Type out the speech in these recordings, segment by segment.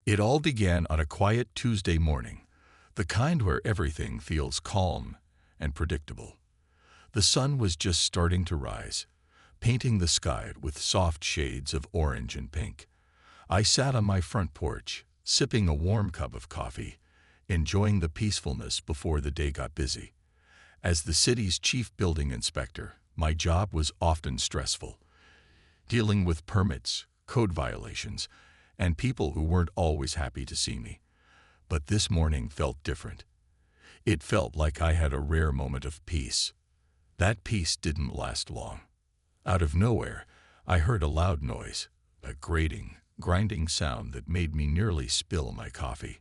It all began on a quiet Tuesday morning, the kind where everything feels calm and predictable. The sun was just starting to rise, painting the sky with soft shades of orange and pink. I sat on my front porch, sipping a warm cup of coffee, enjoying the peacefulness before the day got busy. As the city's chief building inspector, my job was often stressful, dealing with permits, code violations, and people who weren't always happy to see me. But this morning felt different. It felt like I had a rare moment of peace. That peace didn't last long. Out of nowhere, I heard a loud noise, a grating, grinding sound that made me nearly spill my coffee.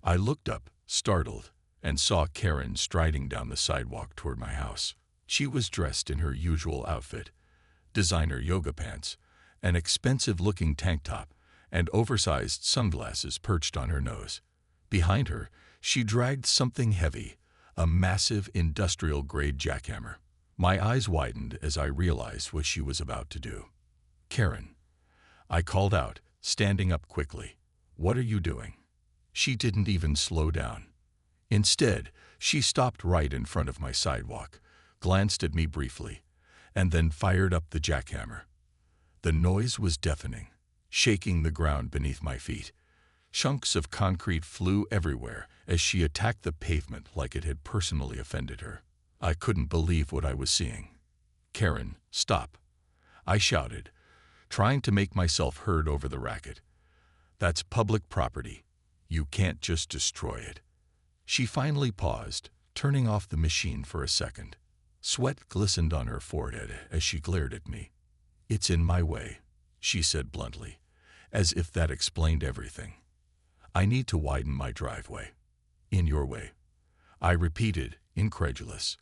I looked up, startled, and saw Karen striding down the sidewalk toward my house. She was dressed in her usual outfit, designer yoga pants, an expensive-looking tank top, and oversized sunglasses perched on her nose. Behind her, she dragged something heavy, a massive industrial-grade jackhammer. My eyes widened as I realized what she was about to do. "Karen," I called out, standing up quickly. "What are you doing?" She didn't even slow down. Instead, she stopped right in front of my sidewalk, glanced at me briefly, and then fired up the jackhammer. The noise was deafening, shaking the ground beneath my feet. Chunks of concrete flew everywhere as she attacked the pavement like it had personally offended her. I couldn't believe what I was seeing. "Karen, stop," I shouted, trying to make myself heard over the racket. "That's public property. You can't just destroy it." She finally paused, turning off the machine for a second. Sweat glistened on her forehead as she glared at me. "It's in my way," she said bluntly, as if that explained everything. "I need to widen my driveway." "In your way," I repeated, incredulous.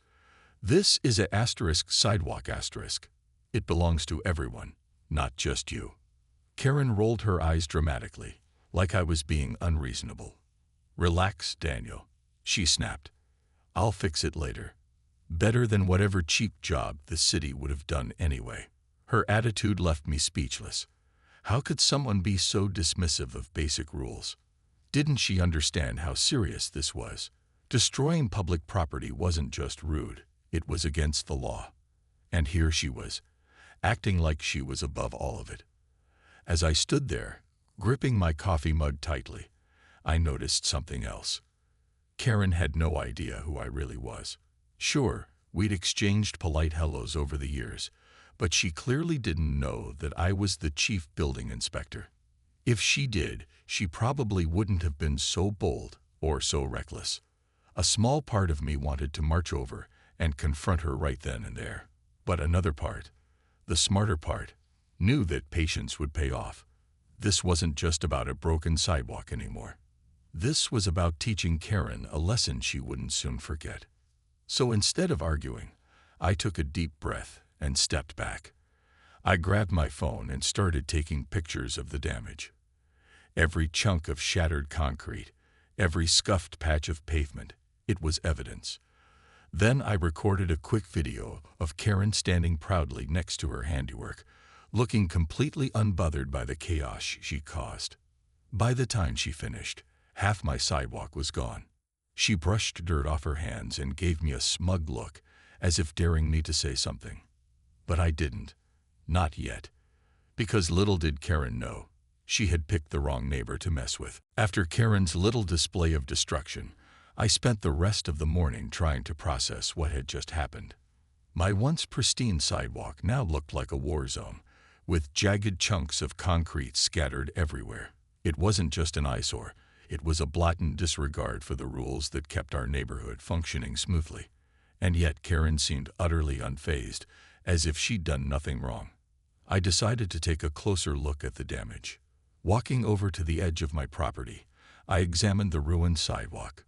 "This is a sidewalk asterisk. It belongs to everyone, not just you." Karen rolled her eyes dramatically, like I was being unreasonable. "Relax, Daniel," she snapped. "I'll fix it later. Better than whatever cheap job the city would have done anyway." Her attitude left me speechless. How could someone be so dismissive of basic rules? Didn't she understand how serious this was? Destroying public property wasn't just rude, it was against the law. And here she was, acting like she was above all of it. As I stood there, gripping my coffee mug tightly, I noticed something else. Karen had no idea who I really was. Sure, we'd exchanged polite hellos over the years, but she clearly didn't know that I was the chief building inspector. If she did, she probably wouldn't have been so bold or so reckless. A small part of me wanted to march over and confront her right then and there. But another part, the smarter part, knew that patience would pay off. This wasn't just about a broken sidewalk anymore. This was about teaching Karen a lesson she wouldn't soon forget. So instead of arguing, I took a deep breath and stepped back. I grabbed my phone and started taking pictures of the damage. Every chunk of shattered concrete, every scuffed patch of pavement, it was evidence. Then I recorded a quick video of Karen standing proudly next to her handiwork, looking completely unbothered by the chaos she caused. By the time she finished, half my sidewalk was gone. She brushed dirt off her hands and gave me a smug look, as if daring me to say something. But I didn't. Not yet. Because little did Karen know, she had picked the wrong neighbor to mess with. After Karen's little display of destruction, I spent the rest of the morning trying to process what had just happened. My once pristine sidewalk now looked like a war zone, with jagged chunks of concrete scattered everywhere. It wasn't just an eyesore. It was a blatant disregard for the rules that kept our neighborhood functioning smoothly. And yet Karen seemed utterly unfazed, as if she'd done nothing wrong. I decided to take a closer look at the damage. Walking over to the edge of my property, I examined the ruined sidewalk.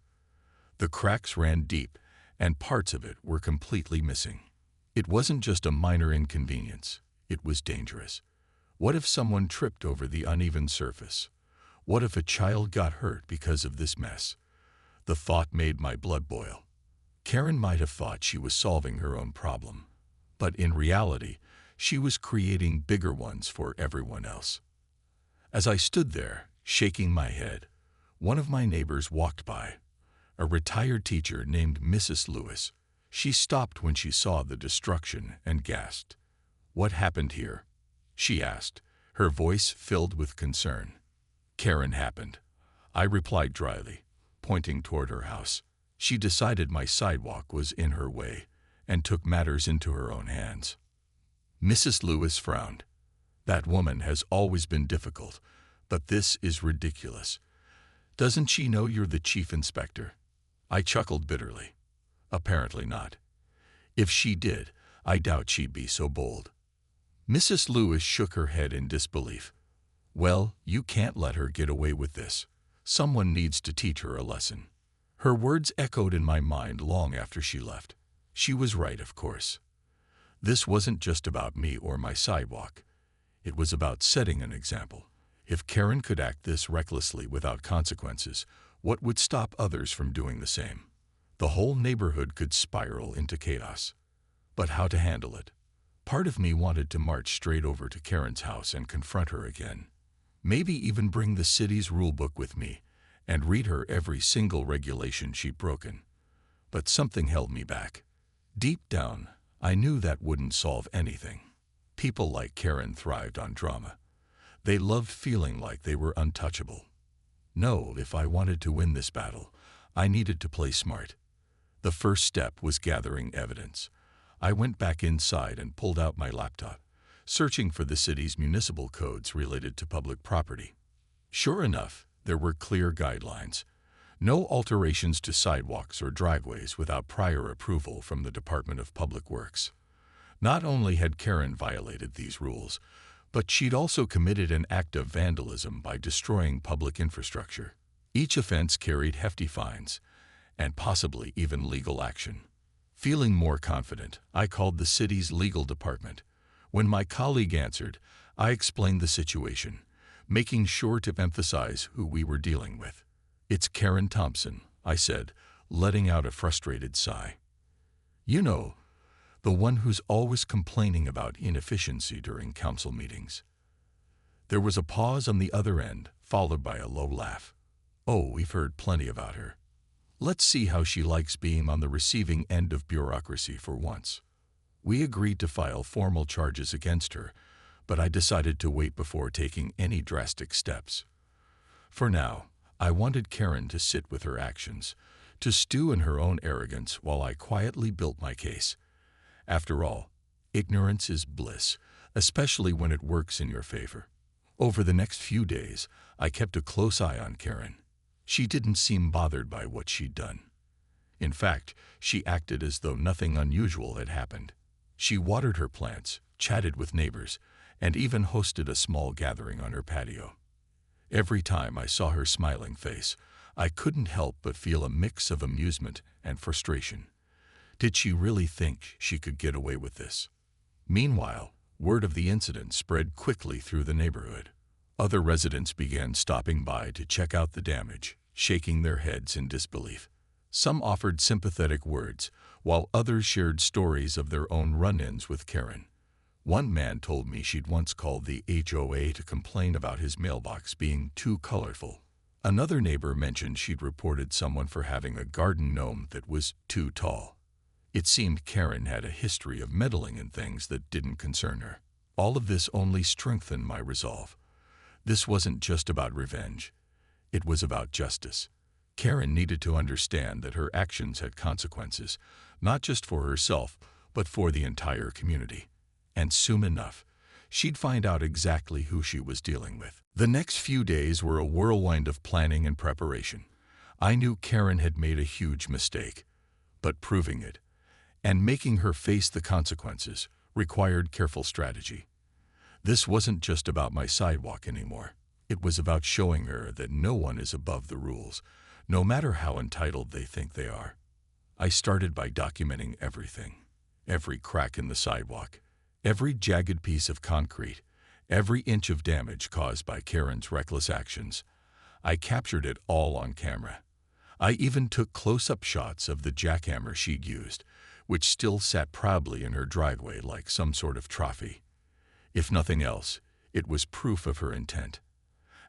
The cracks ran deep, and parts of it were completely missing. It wasn't just a minor inconvenience. It was dangerous. What if someone tripped over the uneven surface? What if a child got hurt because of this mess? The thought made my blood boil. Karen might have thought she was solving her own problem, but in reality, she was creating bigger ones for everyone else. As I stood there, Shaking my head, one of my neighbors walked by, a retired teacher named Mrs. Lewis. She stopped when she saw the destruction and gasped. "What happened here?" she asked, her voice filled with concern. "Karen happened," I replied dryly, pointing toward her house. She decided my sidewalk was in her way and took matters into her own hands. Mrs. Lewis frowned. "That woman has always been difficult, but this is ridiculous. Doesn't she know you're the chief inspector?" I chuckled bitterly. Apparently not. If she did, I doubt she'd be so bold. Mrs. Lewis shook her head in disbelief. "Well, you can't let her get away with this. Someone needs to teach her a lesson." Her words echoed in my mind long after she left. She was right, of course. This wasn't just about me or my sidewalk. It was about setting an example. If Karen could act this recklessly without consequences, what would stop others from doing the same? The whole neighborhood could spiral into chaos. But how to handle it? Part of me wanted to march straight over to Karen's house and confront her again. Maybe even bring the city's rulebook with me and read her every single regulation she'd broken. But something held me back. Deep down, I knew that wouldn't solve anything. People like Karen thrived on drama. They loved feeling like they were untouchable. No, if I wanted to win this battle, I needed to play smart. The first step was gathering evidence. I went back inside and pulled out my laptop, searching for the city's municipal codes related to public property. Sure enough, there were clear guidelines. No alterations to sidewalks or driveways without prior approval from the Department of Public Works. Not only had Karen violated these rules, but she'd also committed an act of vandalism by destroying public infrastructure. Each offense carried hefty fines, and possibly even legal action. Feeling more confident, I called the city's legal department. When my colleague answered, I explained the situation, making sure to emphasize who we were dealing with. "It's Karen Thompson," I said, letting out a frustrated sigh. "You know, the one who's always complaining about inefficiency during council meetings." There was a pause on the other end, followed by a low laugh. "Oh, we've heard plenty about her. Let's see how she likes being on the receiving end of bureaucracy for once." We agreed to file formal charges against her, but I decided to wait before taking any drastic steps. For now, I wanted Karen to sit with her actions, to stew in her own arrogance while I quietly built my case. After all, ignorance is bliss, especially when it works in your favor. Over the next few days, I kept a close eye on Karen. She didn't seem bothered by what she'd done. In fact, she acted as though nothing unusual had happened. She watered her plants, chatted with neighbors, and even hosted a small gathering on her patio. Every time I saw her smiling face, I couldn't help but feel a mix of amusement and frustration. Did she really think she could get away with this? Meanwhile, word of the incident spread quickly through the neighborhood. Other residents began stopping by to check out the damage, shaking their heads in disbelief. Some offered sympathetic words, while others shared stories of their own run-ins with Karen. One man told me she'd once called the HOA to complain about his mailbox being too colorful. Another neighbor mentioned she'd reported someone for having a garden gnome that was too tall. It seemed Karen had a history of meddling in things that didn't concern her. All of this only strengthened my resolve. This wasn't just about revenge. It was about justice. Karen needed to understand that her actions had consequences, not just for herself, but for the entire community. And soon enough, she'd find out exactly who she was dealing with. The next few days were a whirlwind of planning and preparation. I knew Karen had made a huge mistake, but proving it, and making her face the consequences, required careful strategy. This wasn't just about my sidewalk anymore. It was about showing her that no one is above the rules, no matter how entitled they think they are. I started by documenting everything. Every crack in the sidewalk, every jagged piece of concrete, every inch of damage caused by Karen's reckless actions. I captured it all on camera. I even took close-up shots of the jackhammer she'd used, which still sat proudly in her driveway like some sort of trophy. If nothing else, it was proof of her intent.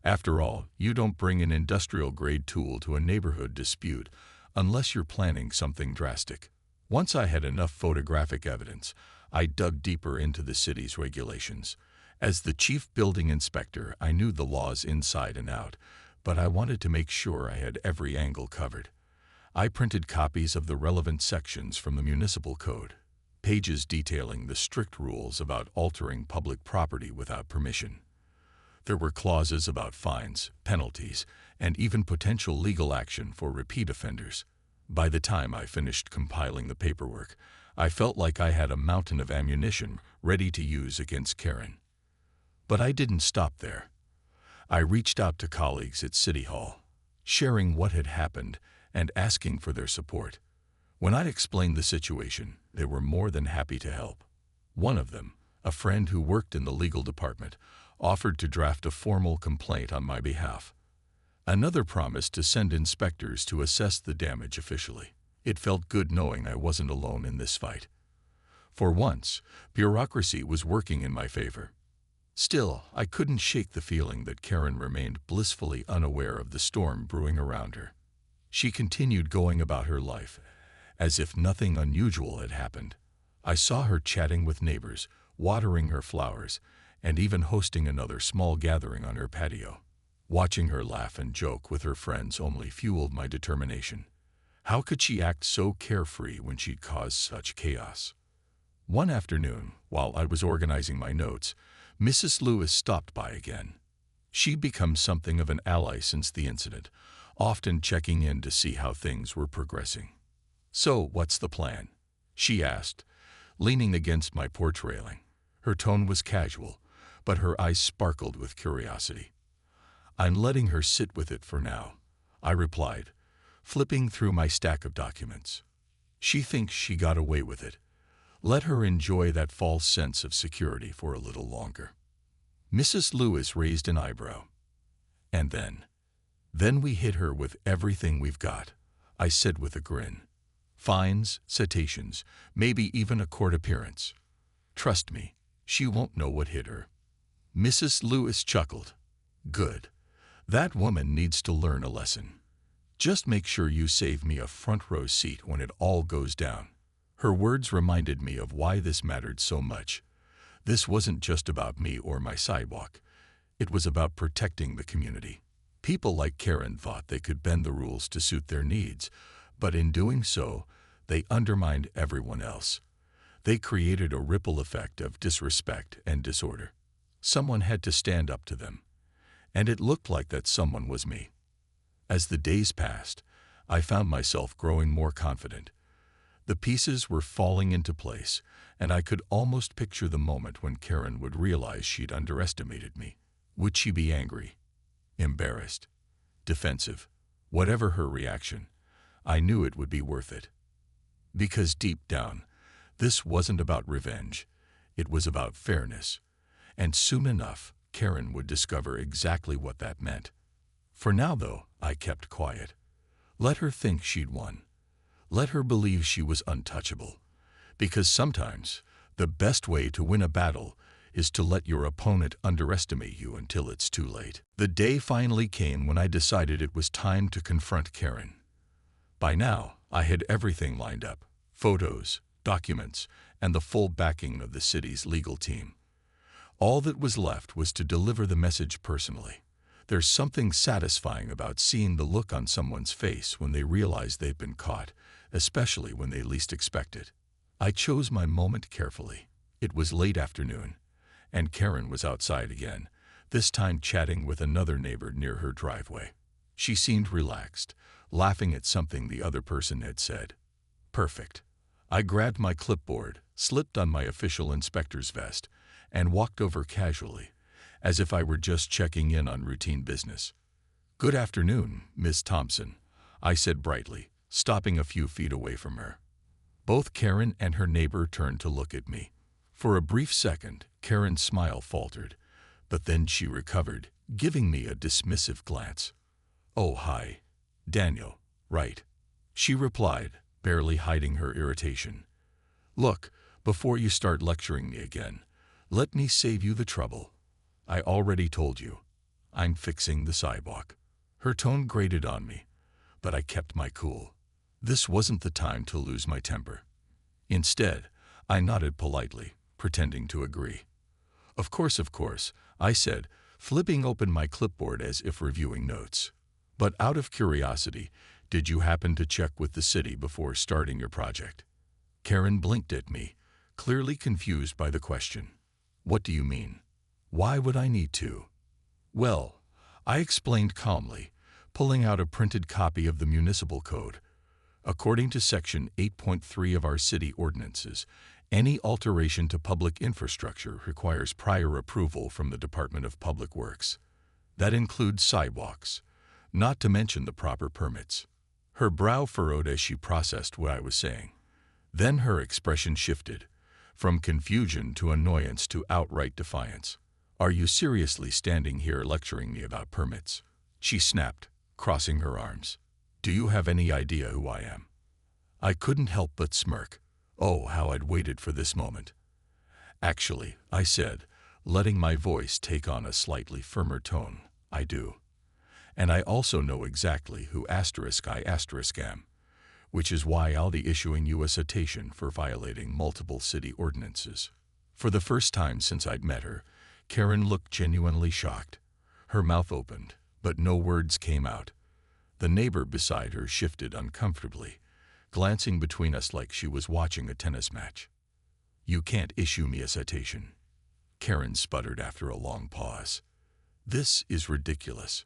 After all, you don't bring an industrial-grade tool to a neighborhood dispute unless you're planning something drastic. Once I had enough photographic evidence, I dug deeper into the city's regulations. As the chief building inspector, I knew the laws inside and out, but I wanted to make sure I had every angle covered. I printed copies of the relevant sections from the municipal code, pages detailing the strict rules about altering public property without permission. There were clauses about fines, penalties, and even potential legal action for repeat offenders. By the time I finished compiling the paperwork, I felt like I had a mountain of ammunition ready to use against Karen. But I didn't stop there. I reached out to colleagues at City Hall, sharing what had happened and asking for their support. When I explained the situation, they were more than happy to help. One of them, a friend who worked in the legal department, offered to draft a formal complaint on my behalf. Another promised to send inspectors to assess the damage officially. It felt good knowing I wasn't alone in this fight. For once, bureaucracy was working in my favor. Still, I couldn't shake the feeling that Karen remained blissfully unaware of the storm brewing around her. She continued going about her life, as if nothing unusual had happened. I saw her chatting with neighbors, watering her flowers, and even hosting another small gathering on her patio. Watching her laugh and joke with her friends only fueled my determination. How could she act so carefree when she'd caused such chaos? One afternoon, while I was organizing my notes, Mrs. Lewis stopped by again. She'd become something of an ally since the incident, often checking in to see how things were progressing. "So, what's the plan?" she asked, leaning against my porch railing. Her tone was casual, but her eyes sparkled with curiosity. "I'm letting her sit with it for now," I replied, flipping through my stack of documents. "She thinks she got away with it. Let her enjoy that false sense of security for a little longer." Mrs. Lewis raised an eyebrow. "And then we hit her with everything we've got," I said with a grin. "Fines, citations, maybe even a court appearance. Trust me, she won't know what hit her." Mrs. Lewis chuckled. "Good. That woman needs to learn a lesson. Just make sure you save me a front row seat when it all goes down." Her words reminded me of why this mattered so much. This wasn't just about me or my sidewalk. It was about protecting the community. People like Karen thought they could bend the rules to suit their needs, but in doing so, they undermined everyone else. They created a ripple effect of disrespect and disorder. Someone had to stand up to them, and it looked like that someone was me. As the days passed, I found myself growing more confident. The pieces were falling into place, and I could almost picture the moment when Karen would realize she'd underestimated me. Would she be angry, embarrassed, defensive? Whatever her reaction, I knew it would be worth it. Because deep down, this wasn't about revenge. It was about fairness. And soon enough, Karen would discover exactly what that meant. For now, though, I kept quiet. Let her think she'd won. Let her believe she was untouchable. Because sometimes, the best way to win a battle is to let your opponent underestimate you until it's too late. The day finally came when I decided it was time to confront Karen. By now, I had everything lined up: photos, documents, and the full backing of the city's legal team. All that was left was to deliver the message personally. There's something satisfying about seeing the look on someone's face when they realize they've been caught, especially when they least expect it. I chose my moment carefully. It was late afternoon, and Karen was outside again, this time chatting with another neighbor near her driveway. She seemed relaxed, laughing at something the other person had said. Perfect. I grabbed my clipboard, slipped on my official inspector's vest, and walked over casually, as if I were just checking in on routine business. "Good afternoon, Miss Thompson," I said brightly, stopping a few feet away from her. Both Karen and her neighbor turned to look at me. For a brief second, Karen's smile faltered, but then she recovered, giving me a dismissive glance. "Oh, hi. Daniel, right?" she replied, barely hiding her irritation. "Look, before you start lecturing me again, let me save you the trouble. I already told you. I'm fixing the sidewalk. Her tone grated on me, but I kept my cool. This wasn't the time to lose my temper. Instead, I nodded politely, pretending to agree. Of course, I said, flipping open my clipboard as if reviewing notes. But out of curiosity, did you happen to check with the city before starting your project? Karen blinked at me, clearly confused by the question. What do you mean? Why would I need to? Well, I explained calmly, pulling out a printed copy of the municipal code. According to Section 8.3 of our city ordinances, any alteration to public infrastructure requires prior approval from the Department of Public Works. That includes sidewalks, not to mention the proper permits. Her brow furrowed as she processed what I was saying. Then her expression shifted, from confusion to annoyance to outright defiance. Are you seriously standing here lecturing me about permits? She snapped, crossing her arms. Do you have any idea who I am? I couldn't help but smirk. Oh, how I'd waited for this moment. Actually, I said, letting my voice take on a slightly firmer tone, I do. And I also know exactly who I am, which is why I'll be issuing you a citation for violating multiple city ordinances. For the first time since I'd met her, Karen looked genuinely shocked. Her mouth opened, but no words came out. The neighbor beside her shifted uncomfortably, glancing between us like she was watching a tennis match. You can't issue me a citation, Karen sputtered after a long pause. This is ridiculous.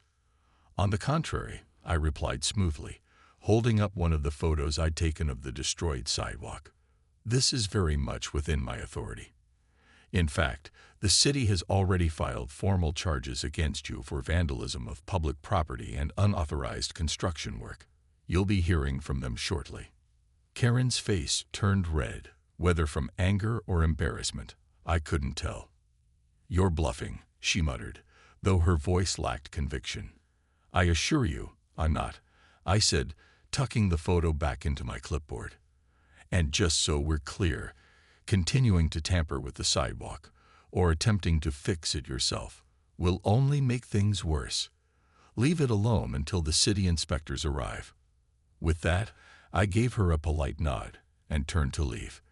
On the contrary, I replied smoothly, holding up one of the photos I'd taken of the destroyed sidewalk. This is very much within my authority. In fact, the city has already filed formal charges against you for vandalism of public property and unauthorized construction work. You'll be hearing from them shortly. Karen's face turned red, whether from anger or embarrassment. I couldn't tell. You're bluffing, she muttered, though her voice lacked conviction. I assure you, I'm not, I said, tucking the photo back into my clipboard. And just so we're clear, continuing to tamper with the sidewalk, or attempting to fix it yourself, will only make things worse. Leave it alone until the city inspectors arrive. With that, I gave her a polite nod and turned to leave.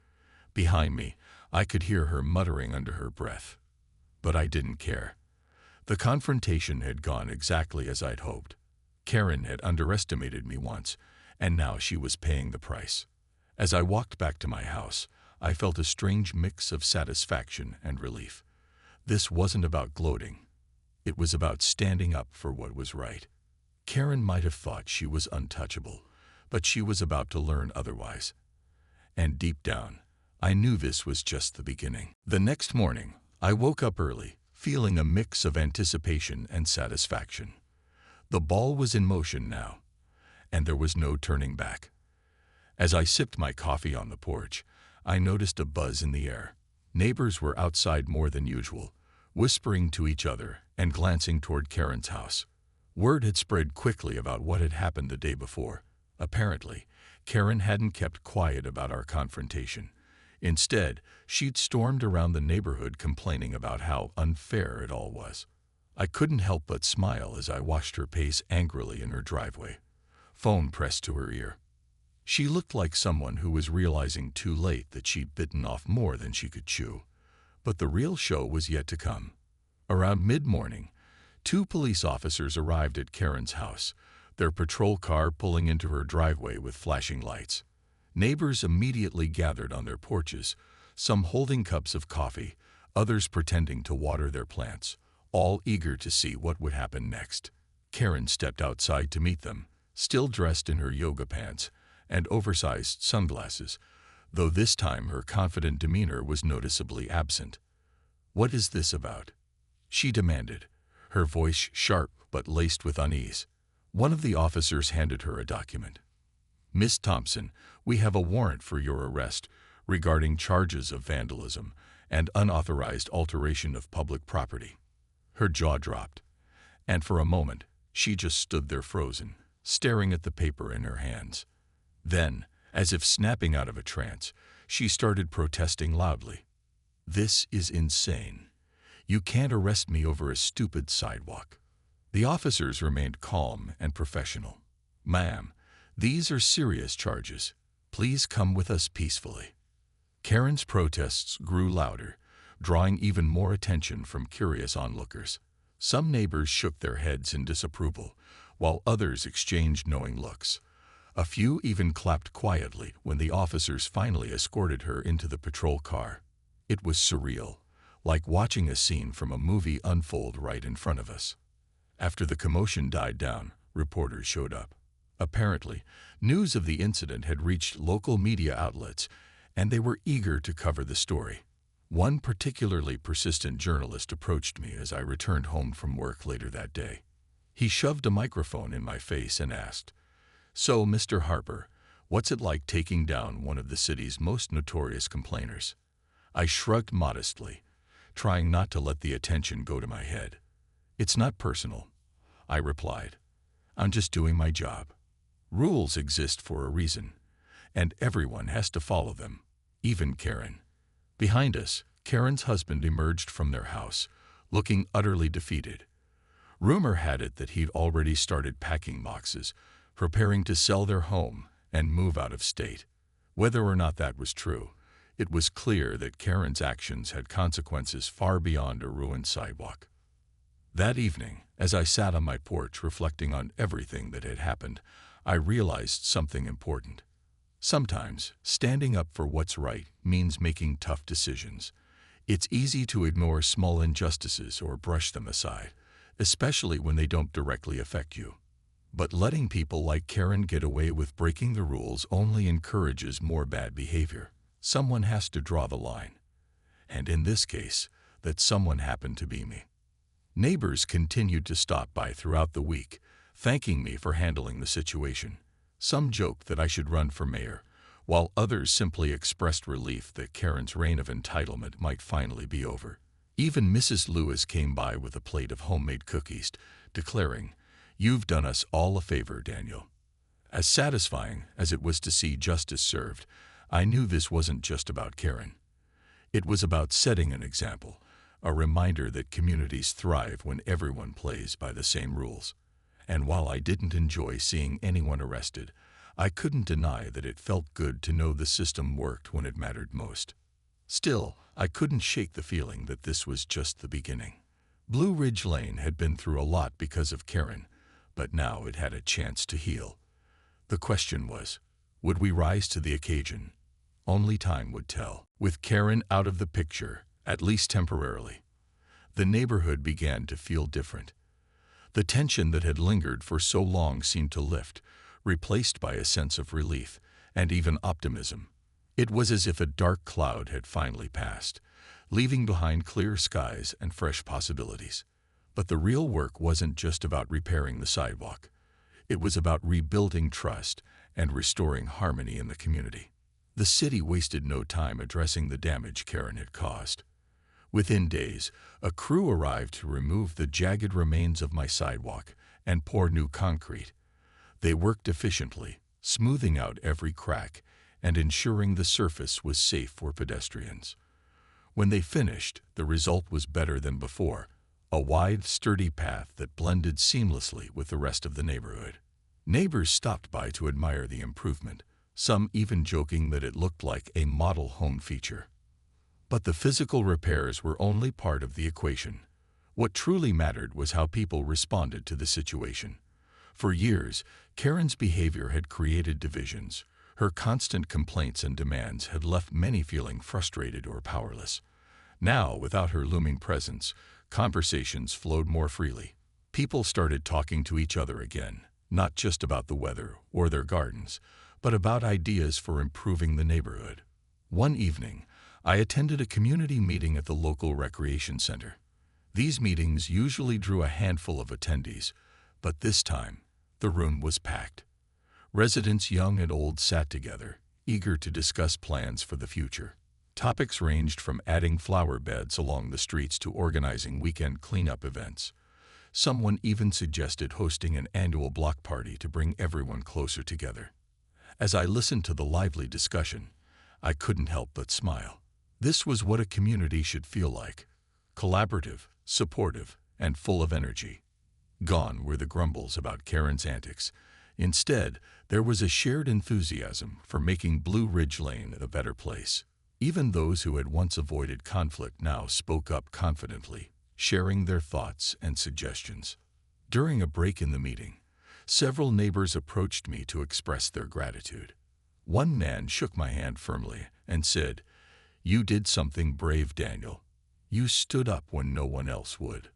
Behind me, I could hear her muttering under her breath. But I didn't care. The confrontation had gone exactly as I'd hoped. Karen had underestimated me once, and now she was paying the price. As I walked back to my house, I felt a strange mix of satisfaction and relief. This wasn't about gloating. It was about standing up for what was right. Karen might have thought she was untouchable, but she was about to learn otherwise. And deep down, I knew this was just the beginning. The next morning, I woke up early, feeling a mix of anticipation and satisfaction. The ball was in motion now, and there was no turning back. As I sipped my coffee on the porch, I noticed a buzz in the air. Neighbors were outside more than usual, whispering to each other and glancing toward Karen's house. Word had spread quickly about what had happened the day before. Apparently, Karen hadn't kept quiet about our confrontation. Instead, she'd stormed around the neighborhood complaining about how unfair it all was. I couldn't help but smile as I watched her pace angrily in her driveway, phone pressed to her ear. She looked like someone who was realizing too late that she'd bitten off more than she could chew. But the real show was yet to come. Around mid-morning, 2 police officers arrived at Karen's house, their patrol car pulling into her driveway with flashing lights. Neighbors immediately gathered on their porches, some holding cups of coffee, others pretending to water their plants, all eager to see what would happen next. Karen stepped outside to meet them, still dressed in her yoga pants and oversized sunglasses, though this time her confident demeanor was noticeably absent. "What is this about?" she demanded, her voice sharp but laced with unease. One of the officers handed her a document. "Miss Thompson, we have a warrant for your arrest regarding charges of vandalism and unauthorized alteration of public property." Her jaw dropped, and for a moment she just stood there frozen, staring at the paper in her hands. Then, as if snapping out of a trance, she started protesting loudly. "This is insane. You can't arrest me over a stupid sidewalk. The officers remained calm and professional. "Ma'am, these are serious charges. Please come with us peacefully." Karen's protests grew louder, drawing even more attention from curious onlookers. Some neighbors shook their heads in disapproval, while others exchanged knowing looks. A few even clapped quietly when the officers finally escorted her into the patrol car. It was surreal, like watching a scene from a movie unfold right in front of us. After the commotion died down, reporters showed up. Apparently, news of the incident had reached local media outlets, and they were eager to cover the story. One particularly persistent journalist approached me as I returned home from work later that day. He shoved a microphone in my face and asked, "So, Mr. Harper, what's it like taking down one of the city's most notorious complainers?" I shrugged modestly, trying not to let the attention go to my head. "It's not personal," I replied. "I'm just doing my job. Rules exist for a reason, and everyone has to follow them, even Karen." Behind us, Karen's husband emerged from their house, looking utterly defeated. Rumor had it that he'd already started packing boxes, preparing to sell their home and move out of state. Whether or not that was true, it was clear that Karen's actions had consequences far beyond a ruined sidewalk. That evening, as I sat on my porch reflecting on everything that had happened, I realized something important. Sometimes, standing up for what's right means making tough decisions. It's easy to ignore small injustices or brush them aside, especially when they don't directly affect you. But letting people like Karen get away with breaking the rules only encourages more bad behavior. Someone has to draw the line. And in this case, that someone happened to be me. Neighbors continued to stop by throughout the week, thanking me for handling the situation. Some joked that I should run for mayor, while others simply expressed relief that Karen's reign of entitlement might finally be over. Even Mrs. Lewis came by with a plate of homemade cookies, declaring, "You've done us all a favor, Daniel." As satisfying as it was to see justice served, I knew this wasn't just about Karen. It was about setting an example, a reminder that communities thrive when everyone plays by the same rules. And while I didn't enjoy seeing anyone arrested, I couldn't deny that it felt good to know the system worked when it mattered most. Still, I couldn't shake the feeling that this was just the beginning. Blue Ridge Lane had been through a lot because of Karen, but now it had a chance to heal. The question was, would we rise to the occasion? Only time would tell. With Karen out of the picture, at least temporarily, the neighborhood began to feel different. The tension that had lingered for so long seemed to lift, replaced by a sense of relief and even optimism. It was as if a dark cloud had finally passed, leaving behind clear skies and fresh possibilities. But the real work wasn't just about repairing the sidewalk. It was about rebuilding trust and restoring harmony in the community. The city wasted no time addressing the damage Karen had caused. Within days, a crew arrived to remove the jagged remains of my sidewalk and pour new concrete. They worked efficiently, smoothing out every crack and ensuring the surface was safe for pedestrians. When they finished, the result was better than before, a wide, sturdy path that blended seamlessly with the rest of the neighborhood. Neighbors stopped by to admire the improvement, some even joking that it looked like a model home feature. But the physical repairs were only part of the equation. What truly mattered was how people responded to the situation. For years, Karen's behavior had created divisions. Her constant complaints and demands had left many feeling frustrated or powerless. Now, without her looming presence, conversations flowed more freely. People started talking to each other again, not just about the weather or their gardens, but about ideas for improving the neighborhood. One evening, I attended a community meeting at the local recreation center. These meetings usually drew a handful of attendees, but this time, the room was packed. Residents young and old sat together, eager to discuss plans for the future. Topics ranged from adding flower beds along the streets to organizing weekend cleanup events. Someone even suggested hosting an annual block party to bring everyone closer together. As I listened to the lively discussion, I couldn't help but smile. This was what a community should feel like: collaborative, supportive, and full of energy. Gone were the grumbles about Karen's antics. Instead, there was a shared enthusiasm for making Blue Ridge Lane a better place. Even those who had once avoided conflict now spoke up confidently, sharing their thoughts and suggestions. During a break in the meeting, several neighbors approached me to express their gratitude. One man shook my hand firmly and said, "You did something brave, Daniel. You stood up when no one else would."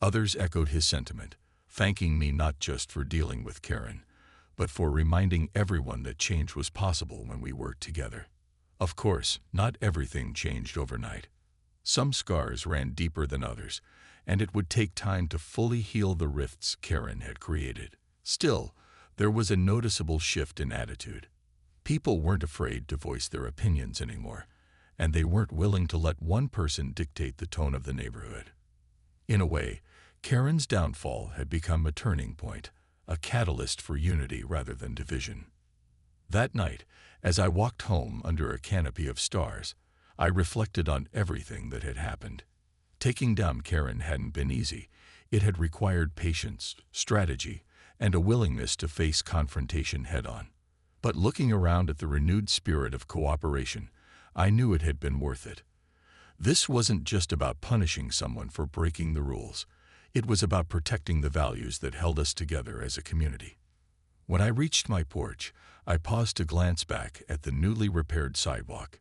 Others echoed his sentiment, thanking me not just for dealing with Karen, but for reminding everyone that change was possible when we worked together. Of course, not everything changed overnight. Some scars ran deeper than others, and it would take time to fully heal the rifts Karen had created. Still, there was a noticeable shift in attitude. People weren't afraid to voice their opinions anymore, and they weren't willing to let one person dictate the tone of the neighborhood. In a way, Karen's downfall had become a turning point, a catalyst for unity rather than division. That night, as I walked home under a canopy of stars, I reflected on everything that had happened. Taking down Karen hadn't been easy. It had required patience, strategy, and a willingness to face confrontation head-on. But looking around at the renewed spirit of cooperation, I knew it had been worth it. This wasn't just about punishing someone for breaking the rules. It was about protecting the values that held us together as a community. When I reached my porch, I paused to glance back at the newly repaired sidewalk.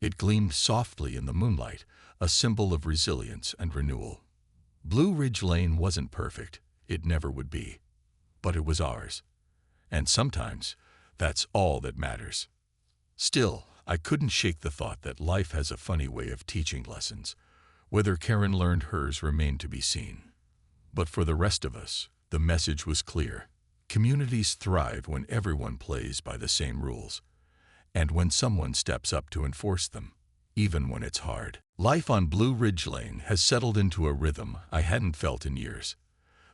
It gleamed softly in the moonlight, a symbol of resilience and renewal. Blue Ridge Lane wasn't perfect. It never would be. But it was ours. And sometimes, that's all that matters. Still, I couldn't shake the thought that life has a funny way of teaching lessons. Whether Karen learned hers remained to be seen. But for the rest of us, the message was clear. Communities thrive when everyone plays by the same rules, and when someone steps up to enforce them, even when it's hard. Life on Blue Ridge Lane has settled into a rhythm I hadn't felt in years.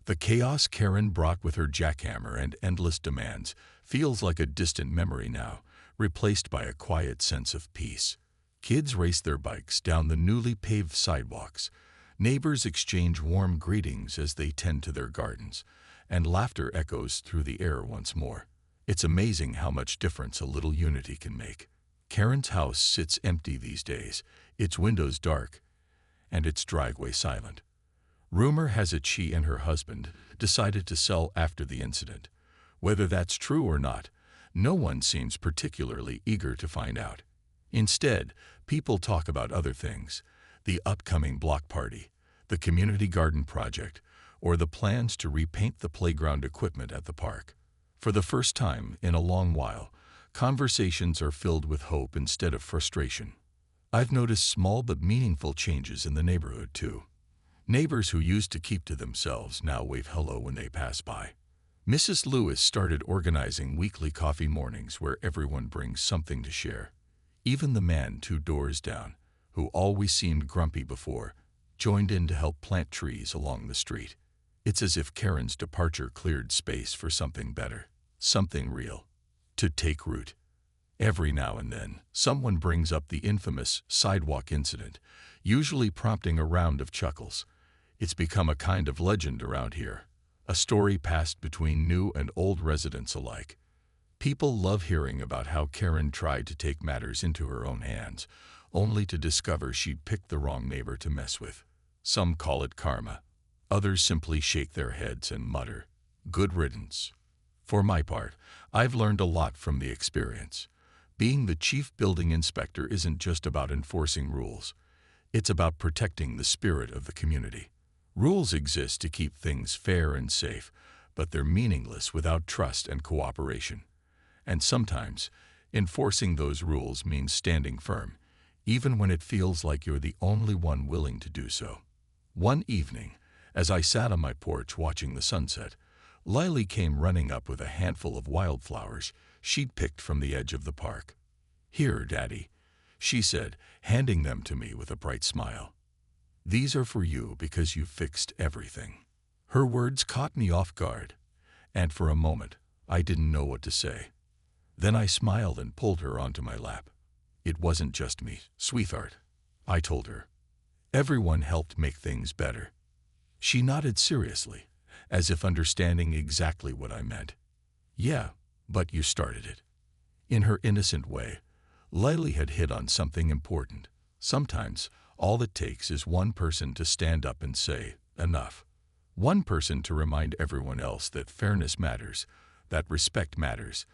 The chaos Karen brought with her jackhammer and endless demands feels like a distant memory now, replaced by a quiet sense of peace. Kids race their bikes down the newly paved sidewalks. Neighbors exchange warm greetings as they tend to their gardens, and laughter echoes through the air once more. It's amazing how much difference a little unity can make. Karen's house sits empty these days, its windows dark, and its driveway silent. Rumor has it she and her husband decided to sell after the incident. Whether that's true or not, no one seems particularly eager to find out. Instead, people talk about other things: the upcoming block party, the community garden project, or the plans to repaint the playground equipment at the park. For the first time in a long while, conversations are filled with hope instead of frustration. I've noticed small but meaningful changes in the neighborhood, too. Neighbors who used to keep to themselves now wave hello when they pass by. Mrs. Lewis started organizing weekly coffee mornings where everyone brings something to share. Even the man 2 doors down, who always seemed grumpy before, joined in to help plant trees along the street. It's as if Karen's departure cleared space for something better, something real, to take root. Every now and then, someone brings up the infamous sidewalk incident, usually prompting a round of chuckles. It's become a kind of legend around here, a story passed between new and old residents alike. People love hearing about how Karen tried to take matters into her own hands, only to discover she'd picked the wrong neighbor to mess with. Some call it karma. Others simply shake their heads and mutter, "Good riddance." For my part, I've learned a lot from the experience. Being the chief building inspector isn't just about enforcing rules. It's about protecting the spirit of the community. Rules exist to keep things fair and safe, but they're meaningless without trust and cooperation. And sometimes, enforcing those rules means standing firm, even when it feels like you're the only one willing to do so. One evening, as I sat on my porch watching the sunset, Lily came running up with a handful of wildflowers she'd picked from the edge of the park. "Here, Daddy," she said, handing them to me with a bright smile. "These are for you because you fixed everything." Her words caught me off guard, and for a moment, I didn't know what to say. Then I smiled and pulled her onto my lap. "It wasn't just me, sweetheart," I told her. "Everyone helped make things better." She nodded seriously, as if understanding exactly what I meant. Yeah, but you started it. In her innocent way, Lily had hit on something important. Sometimes, all it takes is one person to stand up and say, enough. One person to remind everyone else that fairness matters, that respect matters,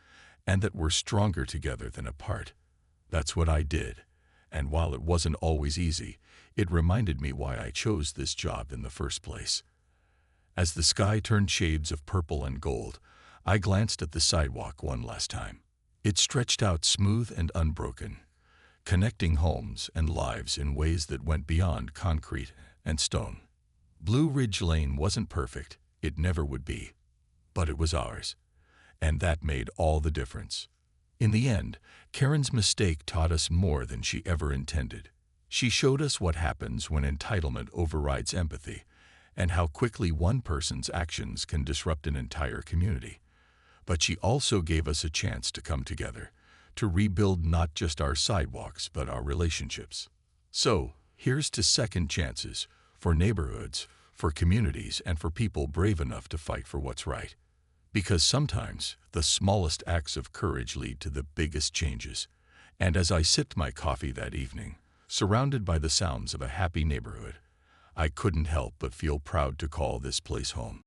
and that we're stronger together than apart. That's what I did. And while it wasn't always easy, it reminded me why I chose this job in the first place. As the sky turned shades of purple and gold, I glanced at the sidewalk one last time. It stretched out smooth and unbroken, connecting homes and lives in ways that went beyond concrete and stone. Blue Ridge Lane wasn't perfect, it never would be, but it was ours, and that made all the difference. In the end, Karen's mistake taught us more than she ever intended. She showed us what happens when entitlement overrides empathy, and how quickly one person's actions can disrupt an entire community. But she also gave us a chance to come together, to rebuild not just our sidewalks but our relationships. So, here's to second chances, for neighborhoods, for communities, and for people brave enough to fight for what's right. Because sometimes, the smallest acts of courage lead to the biggest changes. And as I sipped my coffee that evening, surrounded by the sounds of a happy neighborhood, I couldn't help but feel proud to call this place home.